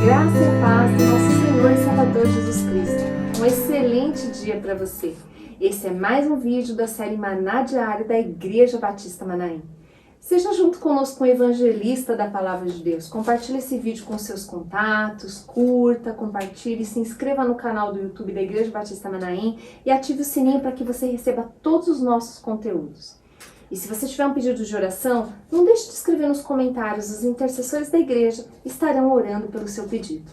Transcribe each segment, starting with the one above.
Graça e paz do nosso Senhor e Salvador Jesus Cristo. Um excelente dia para você. Esse é mais um vídeo da série Maná Diário da Igreja Batista Manaim. Seja junto conosco um evangelista da Palavra de Deus. Compartilhe esse vídeo com seus contatos, curta, compartilhe, se inscreva no canal do YouTube da Igreja Batista Manaim e ative o sininho para que você receba todos os nossos conteúdos. E se você tiver um pedido de oração, não deixe de escrever nos comentários, os intercessores da igreja estarão orando pelo seu pedido.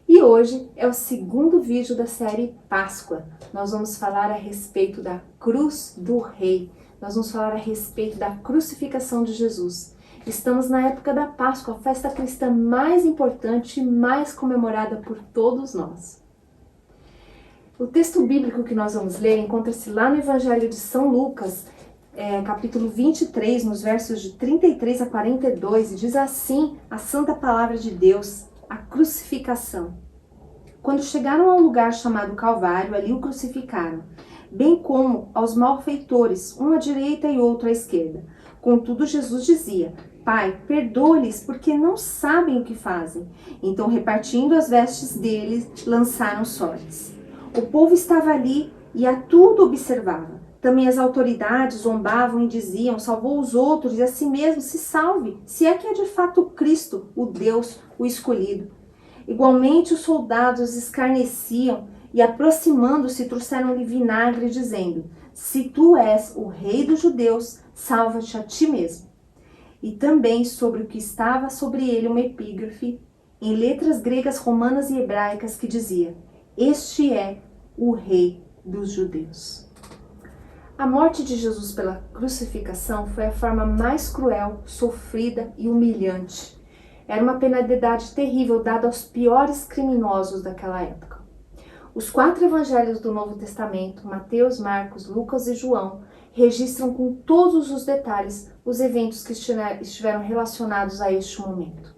E hoje é o segundo vídeo da série Páscoa. Nós vamos falar a respeito da cruz do Rei. Nós vamos falar a respeito da crucificação de Jesus. Estamos na época da Páscoa, a festa cristã mais importante e mais comemorada por todos nós. O texto bíblico que nós vamos ler encontra-se lá no Evangelho de São Lucas, capítulo 23, nos versos de 33 a 42, e diz assim a santa palavra de Deus, a crucificação. Quando chegaram ao lugar chamado Calvário, ali o crucificaram, bem como aos malfeitores, um à direita e outro à esquerda. Contudo, Jesus dizia: Pai, perdoa-lhes, porque não sabem o que fazem. Então, repartindo as vestes deles, lançaram sortes. O povo estava ali e a tudo observava. Também as autoridades zombavam e diziam: salvou os outros e a si mesmo se salve, se é que é de fato o Cristo, o Deus, o escolhido. Igualmente os soldados escarneciam e, aproximando-se, trouxeram-lhe vinagre, dizendo: se tu és o rei dos judeus, salva-te a ti mesmo. E também sobre o que estava sobre ele uma epígrafe, em letras gregas, romanas e hebraicas, que dizia: este é o rei dos judeus. A morte de Jesus pela crucificação foi a forma mais cruel, sofrida e humilhante. Era uma penalidade terrível dada aos piores criminosos daquela época. Os 4 evangelhos do Novo Testamento, Mateus, Marcos, Lucas e João, registram com todos os detalhes os eventos que estiveram relacionados a este momento.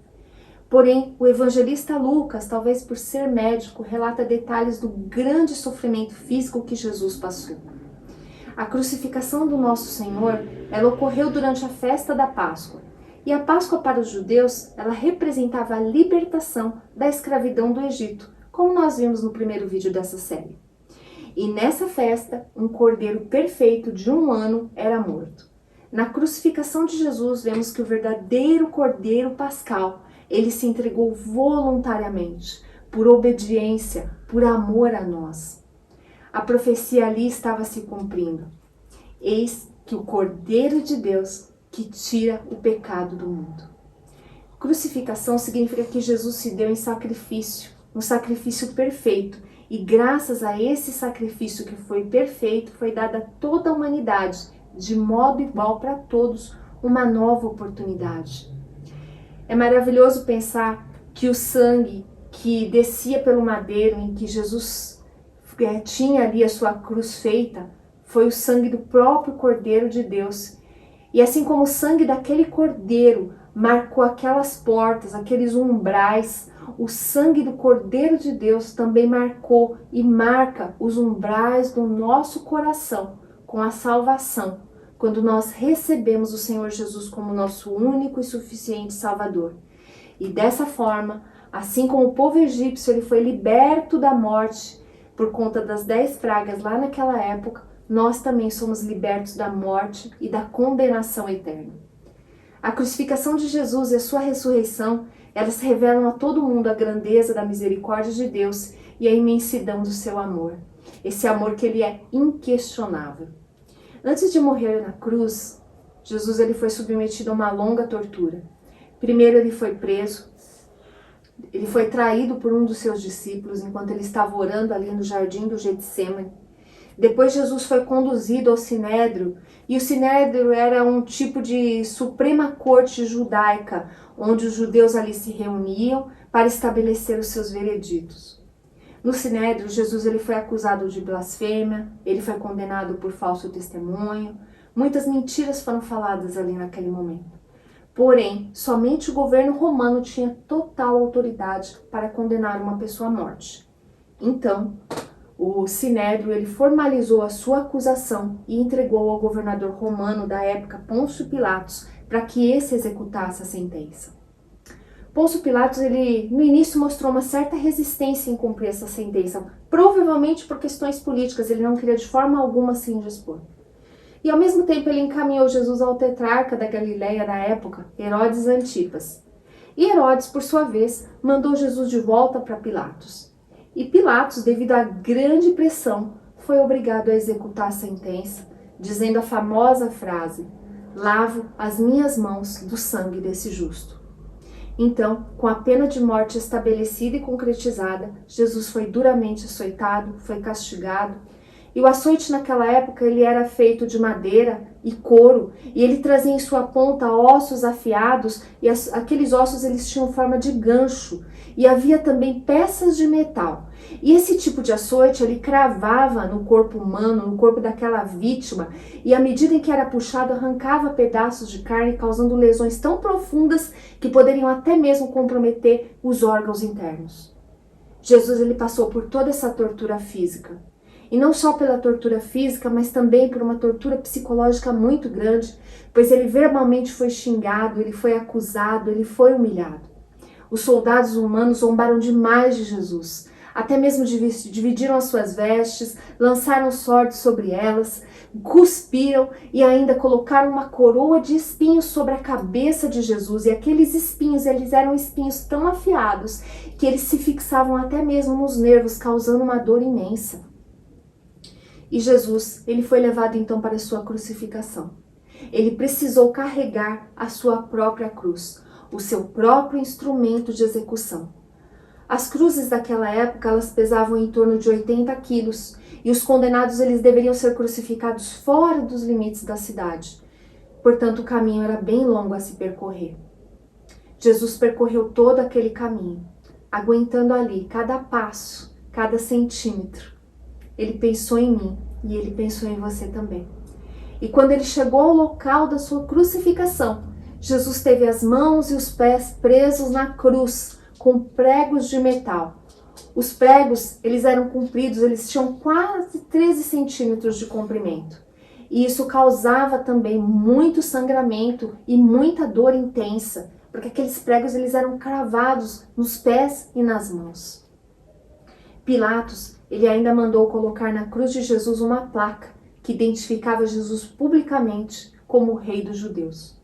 Porém, o evangelista Lucas, talvez por ser médico, relata detalhes do grande sofrimento físico que Jesus passou. A crucificação do nosso Senhor, ela ocorreu durante a festa da Páscoa. E a Páscoa para os judeus, ela representava a libertação da escravidão do Egito, como nós vimos no primeiro vídeo dessa série. E nessa festa, um cordeiro perfeito de 1 ano era morto. Na crucificação de Jesus, vemos que o verdadeiro cordeiro pascal, ele se entregou voluntariamente, por obediência, por amor a nós. A profecia ali estava se cumprindo. Eis que o Cordeiro de Deus que tira o pecado do mundo. Crucificação significa que Jesus se deu em sacrifício, um sacrifício perfeito. E graças a esse sacrifício que foi perfeito, foi dada a toda a humanidade, de modo igual para todos, uma nova oportunidade. É maravilhoso pensar que o sangue que descia pelo madeiro em que Jesus tinha ali a sua cruz feita, foi o sangue do próprio Cordeiro de Deus. E assim como o sangue daquele Cordeiro marcou aquelas portas, aqueles umbrais, o sangue do Cordeiro de Deus também marcou e marca os umbrais do nosso coração com a salvação, quando nós recebemos o Senhor Jesus como nosso único e suficiente Salvador. E dessa forma, assim como o povo egípcio ele foi liberto da morte, por conta das 10 pragas lá naquela época, nós também somos libertos da morte e da condenação eterna. A crucificação de Jesus e a sua ressurreição, elas revelam a todo mundo a grandeza da misericórdia de Deus e a imensidão do seu amor. Esse amor que ele é inquestionável. Antes de morrer na cruz, Jesus ele foi submetido a uma longa tortura. Primeiro ele foi preso. Ele foi traído por um dos seus discípulos enquanto ele estava orando ali no jardim do Getsêmani. Depois Jesus foi conduzido ao Sinédrio, e o Sinédrio era um tipo de suprema corte judaica, onde os judeus ali se reuniam para estabelecer os seus vereditos. No Sinédrio, Jesus ele foi acusado de blasfêmia, ele foi condenado por falso testemunho, muitas mentiras foram faladas ali naquele momento. Porém, somente o governo romano tinha total autoridade para condenar uma pessoa à morte. Então, o Sinédrio ele formalizou a sua acusação e entregou ao governador romano da época, Pôncio Pilatos, para que esse executasse a sentença. Pôncio Pilatos, ele no início mostrou uma certa resistência em cumprir essa sentença, provavelmente por questões políticas, ele não queria de forma alguma se indispor. E ao mesmo tempo ele encaminhou Jesus ao tetrarca da Galileia da época, Herodes Antipas. E Herodes, por sua vez, mandou Jesus de volta para Pilatos. E Pilatos, devido à grande pressão, foi obrigado a executar a sentença, dizendo a famosa frase: "Lavo as minhas mãos do sangue desse justo". Então, com a pena de morte estabelecida e concretizada, Jesus foi duramente açoitado, foi castigado. E o açoite naquela época ele era feito de madeira e couro, e ele trazia em sua ponta ossos afiados, e aqueles ossos eles tinham forma de gancho, e havia também peças de metal. E esse tipo de açoite ele cravava no corpo humano, no corpo daquela vítima, e à medida em que era puxado arrancava pedaços de carne, causando lesões tão profundas que poderiam até mesmo comprometer os órgãos internos. Jesus ele passou por toda essa tortura física. E não só pela tortura física, mas também por uma tortura psicológica muito grande, pois ele verbalmente foi xingado, ele foi acusado, ele foi humilhado. Os soldados romanos zombaram demais de Jesus, até mesmo dividiram as suas vestes, lançaram sortes sobre elas, cuspiram e ainda colocaram uma coroa de espinhos sobre a cabeça de Jesus. E aqueles espinhos, eles eram espinhos tão afiados que eles se fixavam até mesmo nos nervos, causando uma dor imensa. E Jesus, ele foi levado então para a sua crucificação. Ele precisou carregar a sua própria cruz, o seu próprio instrumento de execução. As cruzes daquela época, elas pesavam em torno de 80 quilos, e os condenados eles deveriam ser crucificados fora dos limites da cidade. Portanto, o caminho era bem longo a se percorrer. Jesus percorreu todo aquele caminho, aguentando ali cada passo, cada centímetro. Ele pensou em mim e ele pensou em você também. E quando ele chegou ao local da sua crucificação, Jesus teve as mãos e os pés presos na cruz com pregos de metal. Os pregos, eles eram compridos, eles tinham quase 13 centímetros de comprimento. E isso causava também muito sangramento e muita dor intensa, porque aqueles pregos eles eram cravados nos pés e nas mãos. Pilatos, ele ainda mandou colocar na cruz de Jesus uma placa que identificava Jesus publicamente como o Rei dos Judeus.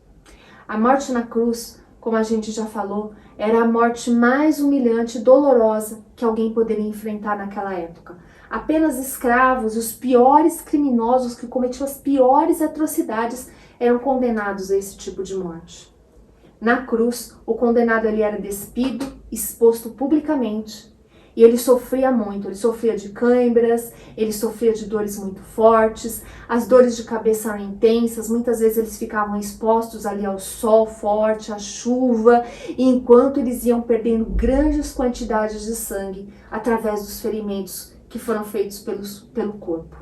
A morte na cruz, como a gente já falou, era a morte mais humilhante e dolorosa que alguém poderia enfrentar naquela época. Apenas escravos e os piores criminosos que cometiam as piores atrocidades eram condenados a esse tipo de morte. Na cruz, o condenado ele era despido, exposto publicamente. E ele sofria muito, ele sofria de câimbras, ele sofria de dores muito fortes, as dores de cabeça eram intensas, muitas vezes eles ficavam expostos ali ao sol forte, à chuva, e enquanto eles iam perdendo grandes quantidades de sangue através dos ferimentos que foram feitos pelo corpo.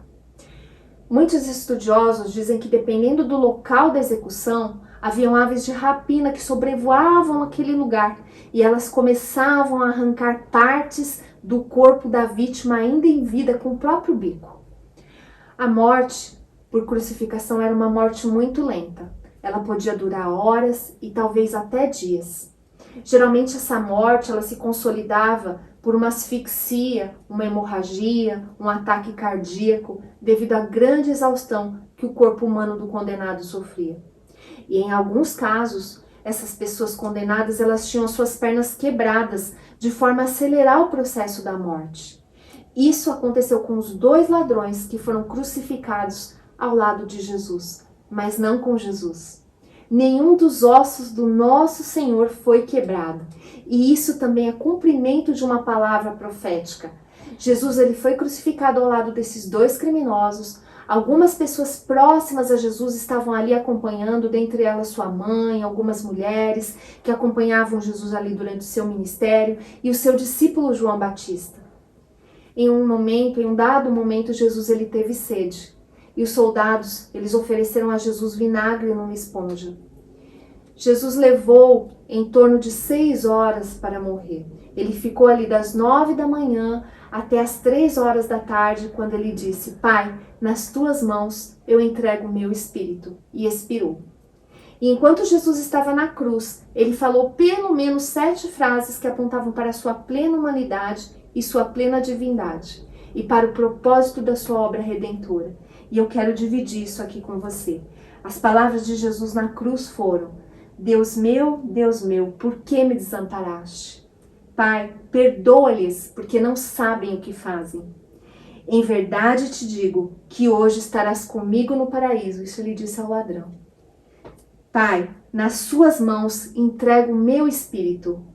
Muitos estudiosos dizem que dependendo do local da execução, haviam aves de rapina que sobrevoavam aquele lugar e elas começavam a arrancar partes do corpo da vítima ainda em vida com o próprio bico. A morte por crucificação era uma morte muito lenta. Ela podia durar horas e talvez até dias. Geralmente essa morte ela se consolidava por uma asfixia, uma hemorragia, um ataque cardíaco, devido à grande exaustão que o corpo humano do condenado sofria. E em alguns casos, essas pessoas condenadas elas tinham suas pernas quebradas, de forma a acelerar o processo da morte. Isso aconteceu com os 2 ladrões que foram crucificados ao lado de Jesus, mas não com Jesus. Nenhum dos ossos do nosso Senhor foi quebrado. E isso também é cumprimento de uma palavra profética. Jesus ele foi crucificado ao lado desses 2 criminosos. Algumas pessoas próximas a Jesus estavam ali acompanhando, dentre elas sua mãe, algumas mulheres que acompanhavam Jesus ali durante o seu ministério e o seu discípulo João Batista. Em um dado momento, Jesus ele teve sede e os soldados eles ofereceram a Jesus vinagre numa esponja. Jesus levou em torno de 6 horas para morrer. Ele ficou ali das 9 da manhã até as 3 horas da tarde, quando ele disse: Pai, nas tuas mãos eu entrego o meu espírito. E expirou. E enquanto Jesus estava na cruz, ele falou pelo menos 7 frases que apontavam para a sua plena humanidade e sua plena divindade, e para o propósito da sua obra redentora. E eu quero dividir isso aqui com você. As palavras de Jesus na cruz foram: Deus meu, por que me desamparaste? Pai, perdoa-lhes, porque não sabem o que fazem. Em verdade te digo que hoje estarás comigo no paraíso. Isso ele disse ao ladrão. Pai, nas suas mãos entrego o meu espírito.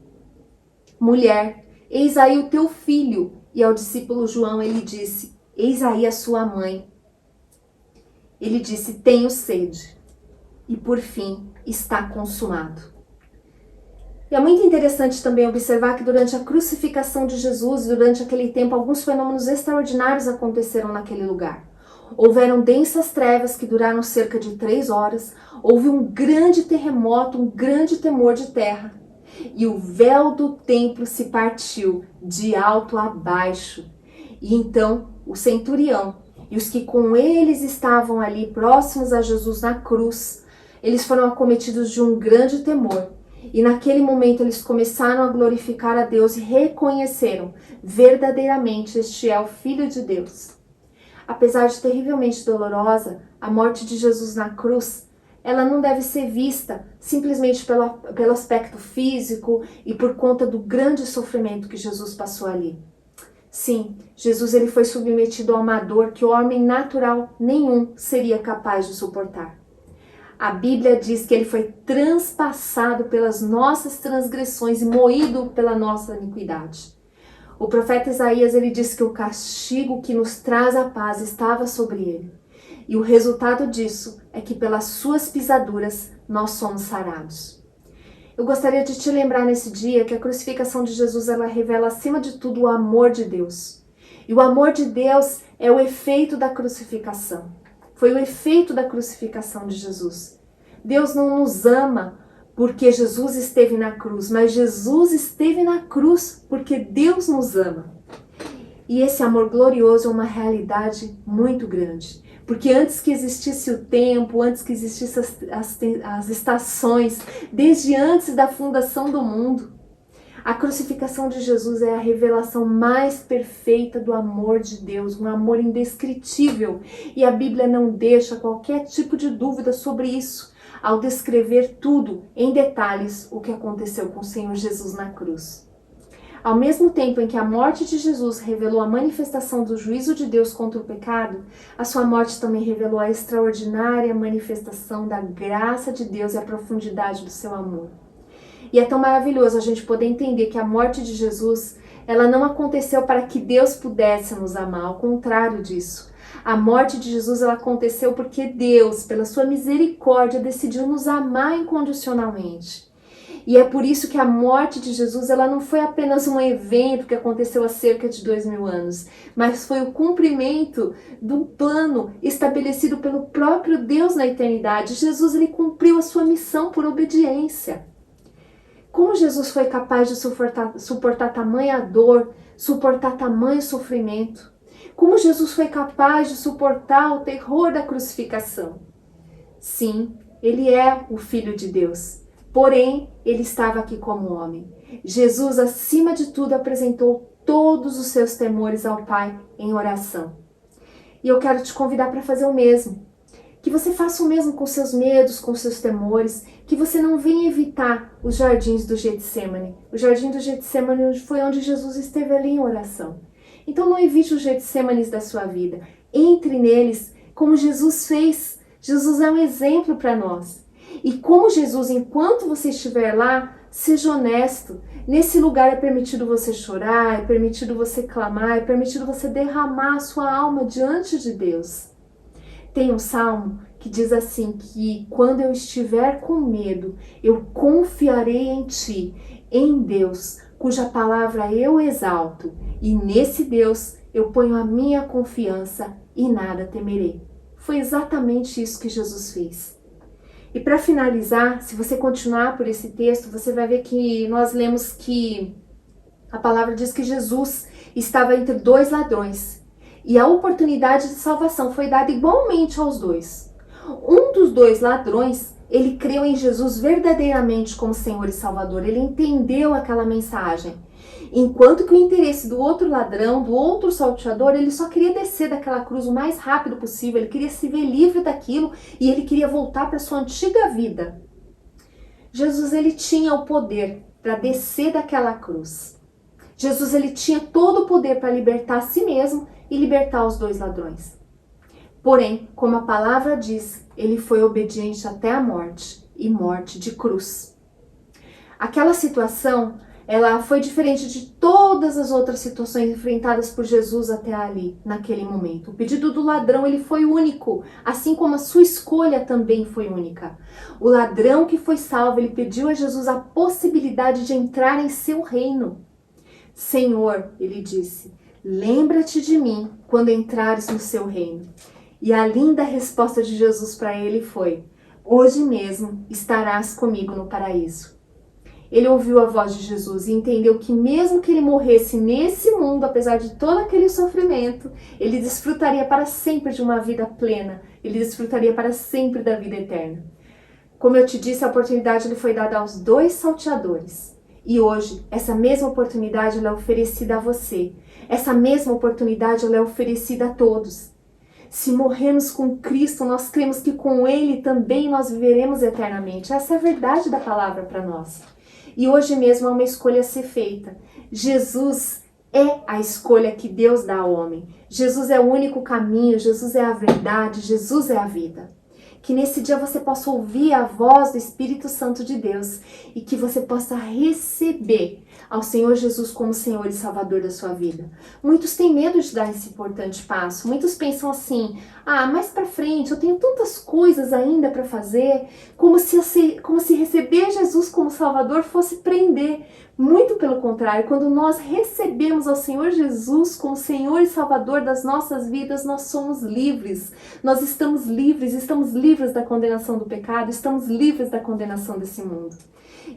Mulher, eis aí o teu filho. E ao discípulo João ele disse: eis aí a sua mãe. Ele disse: tenho sede. E por fim, está consumado. E é muito interessante também observar que durante a crucificação de Jesus, durante aquele tempo, alguns fenômenos extraordinários aconteceram naquele lugar. Houveram densas trevas que duraram cerca de 3 horas, houve um grande terremoto, um grande temor de terra. E o véu do templo se partiu de alto a baixo. E então o centurião e os que com eles estavam ali próximos a Jesus na cruz, eles foram acometidos de um grande temor. E naquele momento eles começaram a glorificar a Deus e reconheceram verdadeiramente este é o Filho de Deus. Apesar de terrivelmente dolorosa, a morte de Jesus na cruz, ela não deve ser vista simplesmente pelo aspecto físico e por conta do grande sofrimento que Jesus passou ali. Sim, Jesus ele foi submetido a uma dor que o homem natural nenhum seria capaz de suportar. A Bíblia diz que ele foi transpassado pelas nossas transgressões e moído pela nossa iniquidade. O profeta Isaías ele diz que o castigo que nos traz a paz estava sobre ele. E o resultado disso é que pelas suas pisaduras nós somos sarados. Eu gostaria de te lembrar nesse dia que a crucificação de Jesus ela revela acima de tudo o amor de Deus. E o amor de Deus é o efeito da crucificação. Foi o efeito da crucificação de Jesus. Deus não nos ama porque Jesus esteve na cruz, mas Jesus esteve na cruz porque Deus nos ama. E esse amor glorioso é uma realidade muito grande. Porque antes que existisse o tempo, antes que existissem as estações, desde antes da fundação do mundo, a crucificação de Jesus é a revelação mais perfeita do amor de Deus, um amor indescritível. E a Bíblia não deixa qualquer tipo de dúvida sobre isso, ao descrever tudo em detalhes o que aconteceu com o Senhor Jesus na cruz. Ao mesmo tempo em que a morte de Jesus revelou a manifestação do juízo de Deus contra o pecado, a sua morte também revelou a extraordinária manifestação da graça de Deus e a profundidade do seu amor. E é tão maravilhoso a gente poder entender que a morte de Jesus, ela não aconteceu para que Deus pudesse nos amar, ao contrário disso. A morte de Jesus ela aconteceu porque Deus, pela sua misericórdia, decidiu nos amar incondicionalmente. E é por isso que a morte de Jesus ela não foi apenas um evento que aconteceu há cerca de 2000 anos, mas foi o cumprimento do plano estabelecido pelo próprio Deus na eternidade. Jesus ele cumpriu a sua missão por obediência. Como Jesus foi capaz de suportar tamanha dor, suportar tamanho sofrimento? Como Jesus foi capaz de suportar o terror da crucificação? Sim, ele é o Filho de Deus. Porém, ele estava aqui como homem. Jesus, acima de tudo, apresentou todos os seus temores ao Pai em oração. E eu quero te convidar para fazer o mesmo. Que você faça o mesmo com seus medos, com seus temores, que você não venha evitar os jardins do Getsêmani. O jardim do Getsêmani foi onde Jesus esteve ali em oração. Então não evite os Getsêmanis da sua vida. Entre neles, como Jesus fez. Jesus é um exemplo para nós. E como Jesus, enquanto você estiver lá, seja honesto. Nesse lugar é permitido você chorar, é permitido você clamar, é permitido você derramar a sua alma diante de Deus. Tem um salmo que diz assim, que quando eu estiver com medo, eu confiarei em ti, em Deus, cuja palavra eu exalto. E nesse Deus eu ponho a minha confiança e nada temerei. Foi exatamente isso que Jesus fez. E para finalizar, se você continuar por esse texto, você vai ver que nós lemos que a palavra diz que Jesus estava entre 2 ladrões. E a oportunidade de salvação foi dada igualmente aos dois. Um dos 2 ladrões, ele creu em Jesus verdadeiramente como Senhor e Salvador. Ele entendeu aquela mensagem. Enquanto que o interesse do outro ladrão, do outro salteador, ele só queria descer daquela cruz o mais rápido possível, ele queria se ver livre daquilo e ele queria voltar para sua antiga vida. Jesus, ele tinha o poder para descer daquela cruz. Jesus, ele tinha todo o poder para libertar a si mesmo e libertar os dois ladrões. Porém, como a palavra diz, ele foi obediente até a morte, e morte de cruz. Aquela situação, ela foi diferente de todas as outras situações enfrentadas por Jesus até ali, naquele momento. O pedido do ladrão, ele foi único, assim como a sua escolha também foi única. O ladrão que foi salvo, ele pediu a Jesus a possibilidade de entrar em seu reino. Senhor, ele disse, lembra-te de mim quando entrares no seu reino. E a linda resposta de Jesus para ele foi, hoje mesmo estarás comigo no paraíso. Ele ouviu a voz de Jesus e entendeu que mesmo que ele morresse nesse mundo, apesar de todo aquele sofrimento, ele desfrutaria para sempre de uma vida plena, ele desfrutaria para sempre da vida eterna. Como eu te disse, a oportunidade lhe foi dada aos dois salteadores. E hoje, essa mesma oportunidade ela é oferecida a você. Essa mesma oportunidade ela é oferecida a todos. Se morrermos com Cristo, nós cremos que com Ele também nós viveremos eternamente. Essa é a verdade da palavra para nós. E hoje mesmo há uma escolha a ser feita. Jesus é a escolha que Deus dá ao homem. Jesus é o único caminho, Jesus é a verdade, Jesus é a vida. Que nesse dia você possa ouvir a voz do Espírito Santo de Deus e que você possa receber ao Senhor Jesus como Senhor e Salvador da sua vida. Muitos têm medo de dar esse importante passo. Muitos pensam assim, mais pra frente, eu tenho tantas coisas ainda para fazer, como se receber Jesus como Salvador fosse prender. Muito pelo contrário, quando nós recebemos ao Senhor Jesus como Senhor e Salvador das nossas vidas, nós somos livres. Nós estamos livres da condenação do pecado, estamos livres da condenação desse mundo.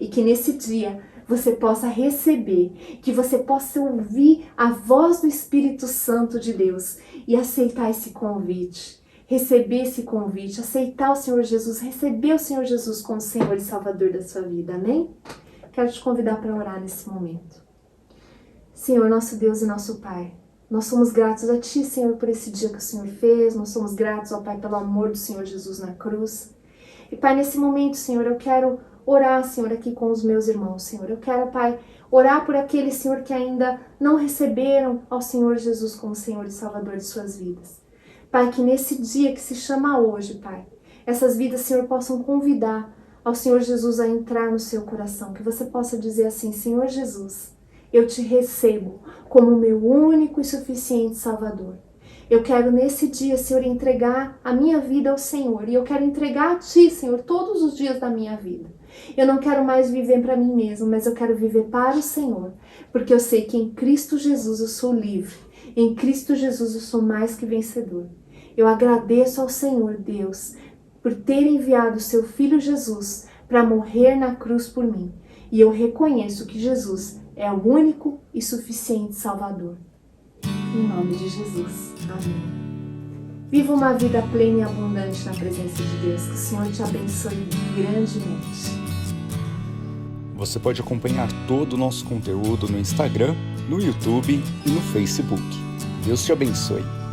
E que nesse dia você possa receber, que você possa ouvir a voz do Espírito Santo de Deus e aceitar esse convite. Receber esse convite, aceitar o Senhor Jesus, receber o Senhor Jesus como Senhor e Salvador da sua vida. Amém? Quero te convidar para orar nesse momento. Senhor, nosso Deus e nosso Pai, nós somos gratos a Ti, Senhor, por esse dia que o Senhor fez. Nós somos gratos, ó Pai, pelo amor do Senhor Jesus na cruz. E Pai, nesse momento, Senhor, eu quero orar, Senhor, aqui com os meus irmãos, Senhor. Eu quero, Pai, orar por aqueles, Senhor, que ainda não receberam ao Senhor Jesus como Senhor e Salvador de suas vidas. Pai, que nesse dia que se chama hoje, Pai, essas vidas, Senhor, possam convidar ao Senhor Jesus a entrar no seu coração. Que você possa dizer assim, Senhor Jesus, eu te recebo como o meu único e suficiente Salvador. Eu quero nesse dia, Senhor, entregar a minha vida ao Senhor. E eu quero entregar a Ti, Senhor, todos os dias da minha vida. Eu não quero mais viver para mim mesmo, mas eu quero viver para o Senhor. Porque eu sei que em Cristo Jesus eu sou livre. Em Cristo Jesus eu sou mais que vencedor. Eu agradeço ao Senhor, Deus, por ter enviado o seu Filho Jesus para morrer na cruz por mim. E eu reconheço que Jesus é o único e suficiente Salvador. Em nome de Jesus. Amém. Viva uma vida plena e abundante na presença de Deus. Que o Senhor te abençoe grandemente. Você pode acompanhar todo o nosso conteúdo no Instagram, no YouTube e no Facebook. Deus te abençoe.